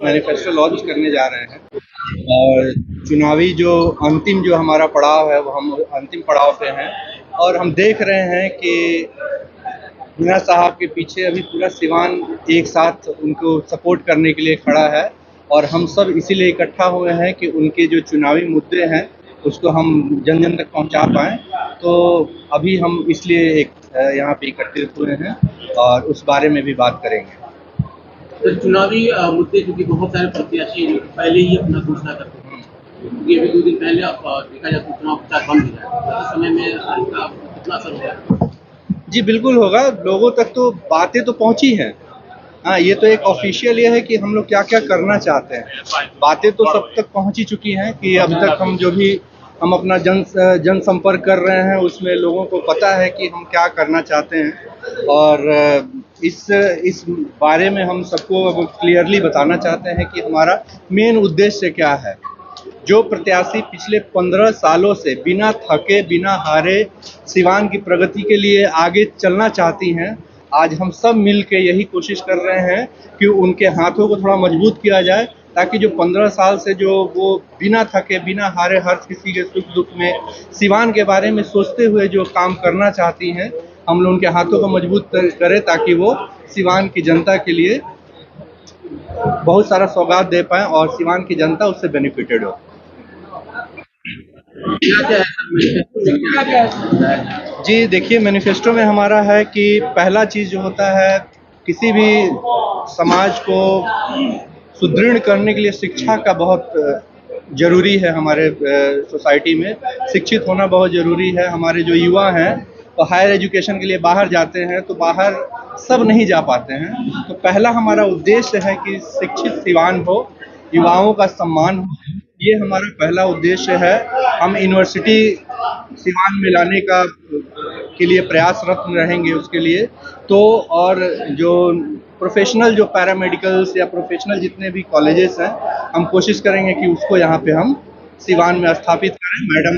Manifesto launch करने जा रहे हैं और चुनावी जो अंतिम जो हमारा पड़ाव है वो हम अंतिम पड़ाव पे हैं और हम देख रहे हैं कि मीना साहब के पीछे अभी पूरा सिवान एक साथ उनको सपोर्ट करने के लिए खड़ा है और हम सब इसीलिए इकट्ठा हुए हैं कि उनके जो चुनावी मुद्दे हैं उसको हम जन जन तक पहुंचा पाएं। तो अभी हम इसलिए एक यहाँ पे एकत्रित हुए हैं और उस बारे में भी बात करेंगे। तो चुनावी मुद्दे क्योंकि बहुत सारे प्रत्याशी पहले ही अपना घोषणा करते हैं, क्योंकि अभी 2 दिन पहले देखा जाए तो चुनाव प्रचार बंद हो जाए, ऐसे समय में इसका कितना असर होगा? जी बिल्कुल होगा, लोगों तक तो बातें तो पहुंची हैं। हाँ, ये तो एक ऑफिशियल ये है कि हम लोग क्या क्या करना चाहते हैं। बातें तो सब तक पहुंच ही चुकी हैं कि अब तक हम जो भी हम अपना जन संपर्क कर रहे हैं उसमें लोगों को पता है कि हम क्या करना चाहते हैं और इस बारे में हम सबको अब क्लियरली बताना चाहते हैं कि हमारा मेन उद्देश्य क्या है। जो प्रत्याशी पिछले 15 सालों से बिना थके बिना हारे सिवान की प्रगति के लिए आगे चलना चाहती हैं, आज हम सब मिल के यही कोशिश कर रहे हैं कि उनके हाथों को थोड़ा मजबूत किया जाए ताकि जो 15 साल से जो वो बिना थके बिना हारे हर किसी के सुख दुख में सिवान के बारे में सोचते हुए जो काम करना चाहती हैं, हम लोग उनके हाथों को मजबूत करें ताकि वो सिवान की जनता के लिए बहुत सारा सौगात दे पाएं और सिवान की जनता उससे बेनिफिटेड हो। जी देखिए, मैनिफेस्टो में हमारा है कि पहला चीज़ जो होता है किसी भी समाज को सुदृढ़ करने के लिए शिक्षा का बहुत ज़रूरी है। हमारे सोसाइटी में शिक्षित होना बहुत ज़रूरी है। हमारे जो युवा हैं तो हायर एजुकेशन के लिए बाहर जाते हैं तो बाहर सब नहीं जा पाते हैं। तो पहला हमारा उद्देश्य है कि शिक्षित सिवान हो, युवाओं का सम्मान हो, ये हमारा पहला उद्देश्य है। हम यूनिवर्सिटी सिवान में लाने का के लिए प्रयासरत रहेंगे उसके लिए। तो और जो प्रोफेशनल जो पैरामेडिकल्स या प्रोफेशनल जितने भी कॉलेजेस हैं, हम कोशिश करेंगे कि उसको यहाँ पे हम सिवान में स्थापित करें। मैडम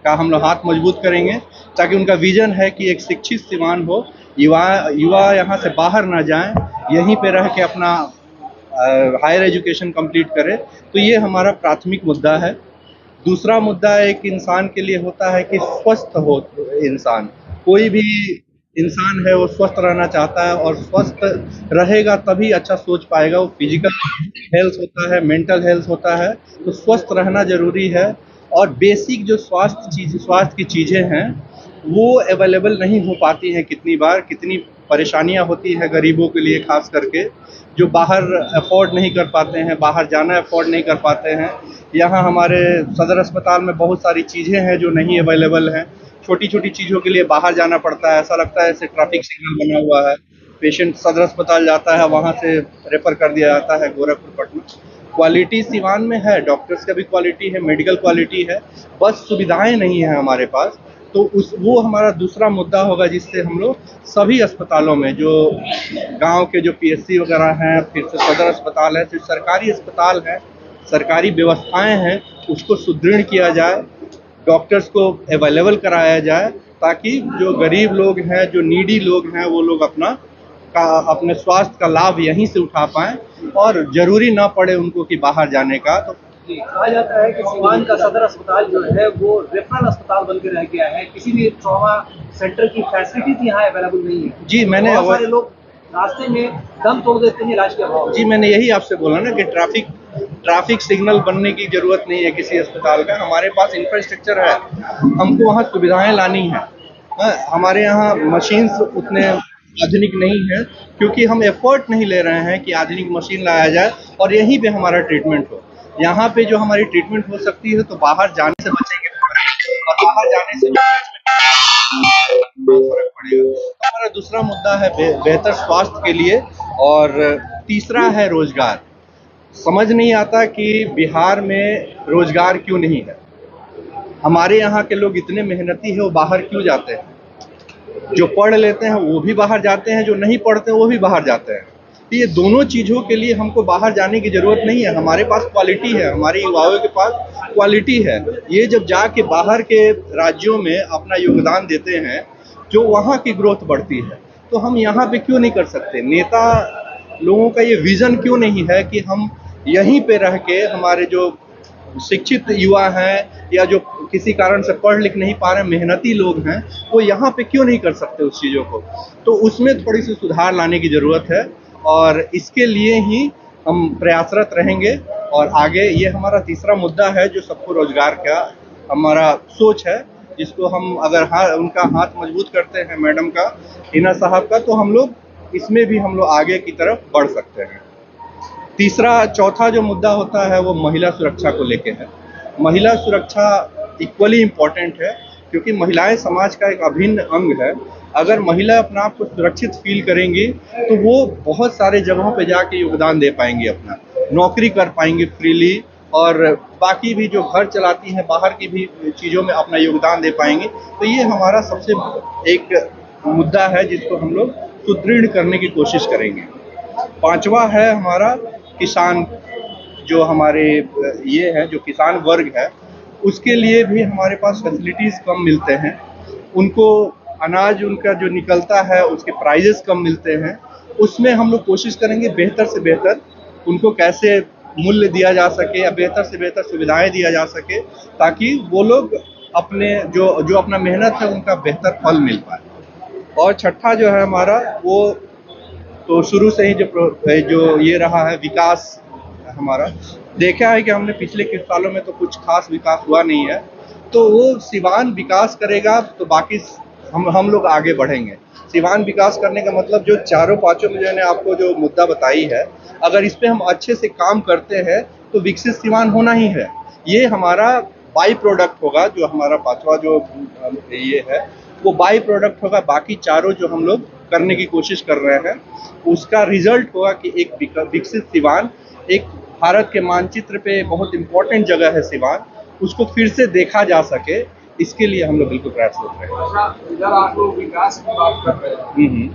का हम लोग हाथ मजबूत करेंगे ताकि उनका विजन है कि एक शिक्षित सिवान हो, युवा यहाँ से बाहर ना जाएं, यहीं पे रह के अपना हायर एजुकेशन कंप्लीट करें। तो ये हमारा प्राथमिक मुद्दा है। दूसरा मुद्दा एक इंसान के लिए होता है कि स्वस्थ हो इंसान। कोई भी इंसान है वो स्वस्थ रहना चाहता है और स्वस्थ रहेगा तभी अच्छा सोच पाएगा। वो फिजिकल हेल्थ होता है, मेंटल हेल्थ होता है, तो स्वस्थ रहना ज़रूरी है। और बेसिक जो स्वास्थ्य की चीज़ें हैं वो अवेलेबल नहीं हो पाती हैं। कितनी बार कितनी परेशानियां होती है गरीबों के लिए, खास करके जो बाहर अफोर्ड नहीं कर पाते हैं, बाहर जाना अफोर्ड नहीं कर पाते हैं। यहाँ हमारे सदर अस्पताल में बहुत सारी चीज़ें हैं जो नहीं अवेलेबल हैं। छोटी छोटी चीज़ों के लिए बाहर जाना पड़ता है। ऐसा लगता है जैसे ट्रैफिक सिग्नल बना हुआ है। पेशेंट सदर अस्पताल जाता है, वहाँ से रेफर कर दिया जाता है गोरखपुर, पटना। क्वालिटी सिवान में है, डॉक्टर्स का भी क्वालिटी है, मेडिकल क्वालिटी है, बस सुविधाएं नहीं है हमारे पास। तो वो हमारा दूसरा मुद्दा होगा जिससे हम लोग सभी अस्पतालों में जो गांव के जो पीएचसी वगैरह हैं, फिर से सदर अस्पताल है, फिर सरकारी अस्पताल है, सरकारी व्यवस्थाएं हैं, उसको सुदृढ़ किया जाए, डॉक्टर्स को अवेलेबल कराया जाए ताकि जो गरीब लोग हैं, जो नीडी लोग हैं, वो लोग अपने स्वास्थ्य का लाभ यहीं से उठा पाएं और ज़रूरी ना पड़े उनको कि बाहर जाने का। तो कहा जाता है कि सिवान का सदर अस्पताल जो है वो रेफरल अस्पताल बन के रह गया है, किसी भी ट्रॉमा सेंटर की फैसिलिटीज यहाँ अवेलेबल नहीं है। जी मैंने बहुत सारे लोग रास्ते में दम तोड़ देते हैं इलाज के अभाव। जी मैंने यही आपसे बोला ना कि ट्रैफिक सिग्नल बनने की ज़रूरत नहीं है किसी अस्पताल का। हमारे पास इंफ्रास्ट्रक्चर है, हमको वहाँ सुविधाएं लानी है। हमारे यहाँ मशीन्स उतने आधुनिक नहीं है क्योंकि हम एफर्ट नहीं ले रहे हैं कि आधुनिक मशीन लाया जाए और यहीं पे हमारा ट्रीटमेंट हो। यहाँ पे जो हमारी ट्रीटमेंट हो सकती है तो बाहर जाने से बचेंगे और बाहर जाने से बहुत फर्क पड़ेगा। हमारा दूसरा मुद्दा है बेहतर स्वास्थ्य के लिए और तीसरा है रोजगार। समझ नहीं आता कि बिहार में रोजगार क्यों नहीं है। हमारे यहाँ के लोग इतने मेहनती हैं, वो बाहर क्यों जाते हैं? जो पढ़ लेते हैं वो भी बाहर जाते हैं, जो नहीं पढ़ते हैं वो भी बाहर जाते हैं। तो ये दोनों चीज़ों के लिए हमको बाहर जाने की ज़रूरत नहीं है। हमारे पास क्वालिटी है, हमारे युवाओं के पास क्वालिटी है। ये जब जाके बाहर के राज्यों में अपना योगदान देते हैं जो वहाँ की ग्रोथ बढ़ती है, तो हम यहाँ पे क्यों नहीं कर सकते? नेता लोगों का ये विजन क्यों नहीं है कि हम यहीं पे रह के हमारे जो शिक्षित युवा हैं या जो किसी कारण से पढ़ लिख नहीं पा रहे मेहनती लोग हैं, वो यहाँ पे क्यों नहीं कर सकते उस चीज़ों को। तो उसमें थोड़ी सी सुधार लाने की ज़रूरत है और इसके लिए ही हम प्रयासरत रहेंगे। और आगे ये हमारा तीसरा मुद्दा है जो सबको रोजगार का हमारा सोच है, जिसको हम अगर उनका हाथ मजबूत करते हैं मैडम का, हिना साहब का, तो हम लोग इसमें भी हम लोग आगे की तरफ बढ़ सकते हैं। चौथा जो मुद्दा होता है वो महिला सुरक्षा को लेके है। महिला सुरक्षा इक्वली इम्पॉर्टेंट है क्योंकि महिलाएं समाज का एक अभिन्न अंग है। अगर महिला अपने आप को सुरक्षित फील करेंगी तो वो बहुत सारे जगहों पे जाके योगदान दे पाएंगी, अपना नौकरी कर पाएंगी फ्रीली, और बाकी भी जो घर चलाती हैं बाहर की भी चीज़ों में अपना योगदान दे पाएंगी। तो ये हमारा सबसे एक मुद्दा है जिसको हम लोग सुदृढ़ करने की कोशिश करेंगे। पांचवा है हमारा किसान, जो हमारे ये है जो किसान वर्ग है उसके लिए भी हमारे पास फैसिलिटीज़ कम मिलते हैं। उनको अनाज उनका जो निकलता है उसके प्राइजेस कम मिलते हैं। उसमें हम लोग कोशिश करेंगे बेहतर से बेहतर उनको कैसे मूल्य दिया जा सके या बेहतर से बेहतर सुविधाएं दिया जा सके, ताकि वो लोग अपने जो अपना मेहनत है उनका बेहतर फल मिल पाए। और छठा जो है हमारा वो तो शुरू से ही जो ये रहा है विकास हमारा, देखा है कि हमने पिछले कुछ सालों में तो कुछ खास विकास हुआ नहीं है। तो वो सिवान विकास करेगा तो बाकी हम लोग आगे बढ़ेंगे। सिवान विकास करने का मतलब जो चारों पांचों में मैंने आपको जो मुद्दा बताई है, अगर इस पे हम अच्छे से काम करते हैं तो विकसित सिवान होना ही है। ये हमारा बाई प्रोडक्ट होगा, जो हमारा पांचवा जो ये है वो बाई प्रोडक्ट होगा। बाकी चारों जो हम लोग करने की कोशिश कर रहे हैं उसका रिजल्ट होगा कि एक विकसित सिवान, एक भारत के मानचित्र पे बहुत इम्पोर्टेंट जगह है सिवान, उसको फिर से देखा जा सके, इसके लिए हम लोग बिल्कुल प्रयासरत रहेंगे। अच्छा, इधर आप लोग विकास की बात कर रहे हैं,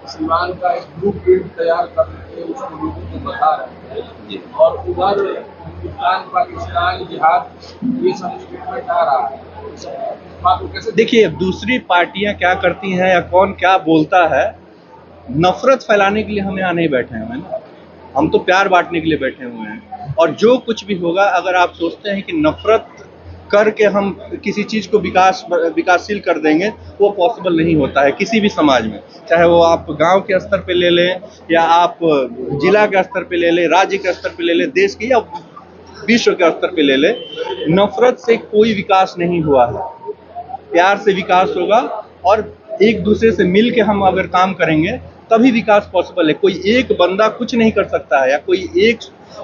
सीमान का एक ब्लू प्रिंट तैयार करके उसको लोगों को बता रहे हैं, और उधर हिंदुस्तान पाकिस्तान जिहाद ये सब स्टेटमेंट आ रहा है। बात को कैसे देखिए, दूसरी पार्टियां क्या करती हैं या कौन क्या बोलता है, नफरत फैलाने के लिए हम यहाँ नहीं बैठे हैं ना, हम तो प्यार बांटने के लिए बैठे हुए हैं। और जो कुछ भी होगा, अगर आप सोचते हैं कि नफरत करके हम किसी चीज़ को विकासशील कर देंगे, वो पॉसिबल नहीं होता है किसी भी समाज में। चाहे वो आप गांव के स्तर पे ले लें या आप जिला के स्तर पे ले लें, राज्य के स्तर पे ले लें, देश के या विश्व के स्तर पे ले लें, नफरत से कोई विकास नहीं हुआ है। प्यार से विकास होगा और एक दूसरे से मिल के हम अगर काम करेंगे तभी विकास पॉसिबल है। कोई एक बंदा कुछ नहीं कर सकता है, या कोई एक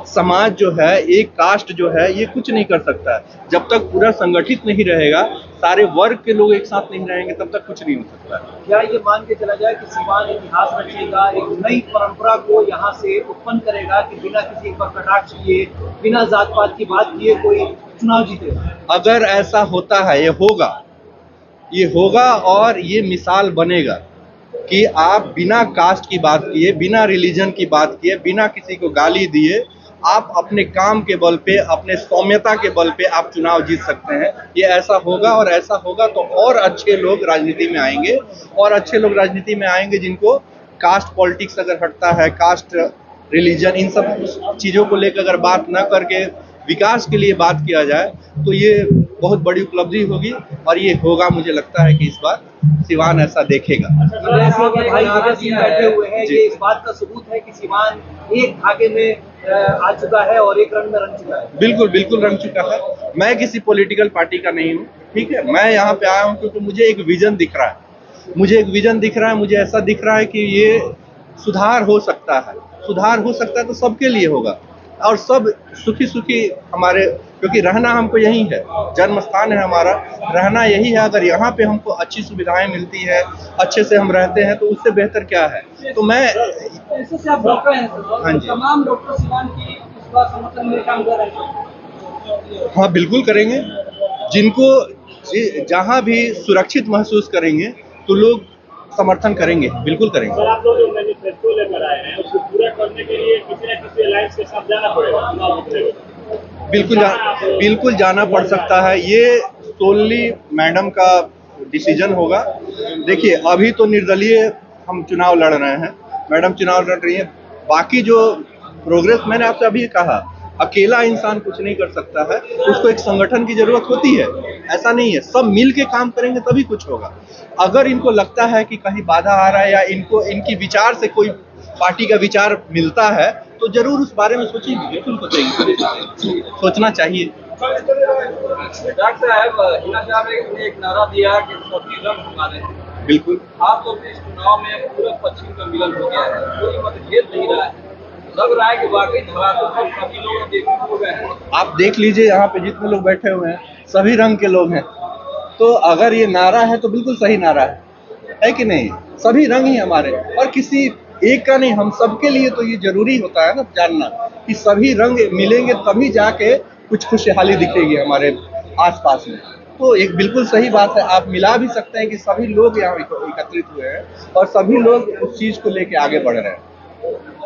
समाज जो है, एक कास्ट जो है, ये कुछ नहीं कर सकता है। जब तक पूरा संगठित नहीं रहेगा, सारे वर्ग के लोग एक साथ नहीं रहेंगे, तब तक कुछ नहीं हो सकता है। क्या ये मान के चला जाए कि सीवान इतिहास रचेगा, एक नई परंपरा को यहाँ से उत्पन्न करेगा कि बिना किसी पर कटाक्ष किए, बिना जात पात की बात किए कोई चुनाव जीते? अगर ऐसा होता है, ये होगा और ये मिसाल बनेगा कि आप बिना कास्ट की बात किए, बिना रिलीजन की बात किए, बिना किसी को गाली दिए, आप अपने काम के बल पे, अपने सौम्यता के बल पे आप चुनाव जीत सकते हैं। ये ऐसा होगा, और ऐसा होगा तो और अच्छे लोग राजनीति में आएंगे, और अच्छे लोग राजनीति में आएंगे जिनको कास्ट पॉलिटिक्स अगर हटता है, कास्ट रिलीजन इन सब चीज़ों को लेकर अगर बात न करके विकास के लिए बात किया जाए, तो ये बहुत बड़ी उपलब्धि होगी। और ये होगा, मुझे लगता है कि इस बार सिवान ऐसा देखेगा। भाई बैठे हुए हैं, ये इस बात का सबूत है कि सीवान एक धागे में आ चुका है और एक रंग में रंग चुका है। बिल्कुल रंग चुका है। मैं किसी पॉलिटिकल पार्टी का नहीं हूँ, ठीक है। मैं यहाँ पे आया हूँ क्योंकि मुझे एक विजन दिख रहा है, मुझे ऐसा दिख रहा है कि ये सुधार हो सकता है तो सबके लिए होगा, और सब सुखी हमारे, क्योंकि रहना हमको यही है, जन्म स्थान है हमारा, रहना यही है। अगर यहाँ पे हमको अच्छी सुविधाएं मिलती है, अच्छे से हम रहते हैं, तो उससे बेहतर क्या है। तो मैं इससे आप डॉक्टर हैं, हाँ जी, तमाम डॉक्टर सीवान की इस बात समर्थन में काम कर रहे हैं। हाँ बिल्कुल करेंगे। जिनको जहाँ भी सुरक्षित महसूस करेंगे तो लोग समर्थन करेंगे, बिल्कुल करेंगे। सर, आप लोग जो मैनिफेस्टो लेकर आए हैं उसको पूरा करने के लिए किसी न किसी अलायंस के साथ जाना पड़ेगा चुनाव जीतने में? बिल्कुल जाना पड़ सकता है। ये सोनली मैडम का डिसीजन होगा। देखिए, अभी तो निर्दलीय हम चुनाव लड़ रहे हैं, मैडम चुनाव लड़ रही हैं। बाकी जो प्रोग्रेस मैंने आपसे अभी कहा, अकेला इंसान कुछ नहीं कर सकता है, उसको एक संगठन की जरूरत होती है, ऐसा नहीं है। सब मिल के काम करेंगे तभी कुछ होगा। अगर इनको लगता है कि कहीं बाधा आ रहा है या इनको इनकी विचार से कोई पार्टी का विचार मिलता है तो जरूर उस बारे में सोचेंगे, बिल्कुल सोचेंगे, सोचना चाहिए। डॉक्टर साहब, हिना साहब ने एक नारा दिया कि सभी रंग हमारे। बिल्कुल खासतौर पर इस चुनाव में पूरा पश्चिम का मिलन हो गया है, कोई मतभेद नहीं रहा है। लग रहा है कि वाकई धरातल पर सभी लोग देखने को गए हैं। आप देख लीजिए यहाँ पे जितने लोग बैठे हुए हैं सभी रंग के लोग हैं, तो अगर ये नारा है तो बिल्कुल सही नारा है कि नहीं? सभी रंग ही हमारे, और किसी एक का नहीं, हम सबके लिए तो ये जरूरी होता है ना जानना कि सभी रंग मिलेंगे तभी जाके कुछ खुशहाली दिखेगी हमारे आसपास में। तो एक बिल्कुल सही बात है, आप मिला भी सकते हैं कि सभी लोग यहाँ एकत्रित हुए हैं और सभी लोग उस चीज को लेके आगे बढ़ रहे हैं।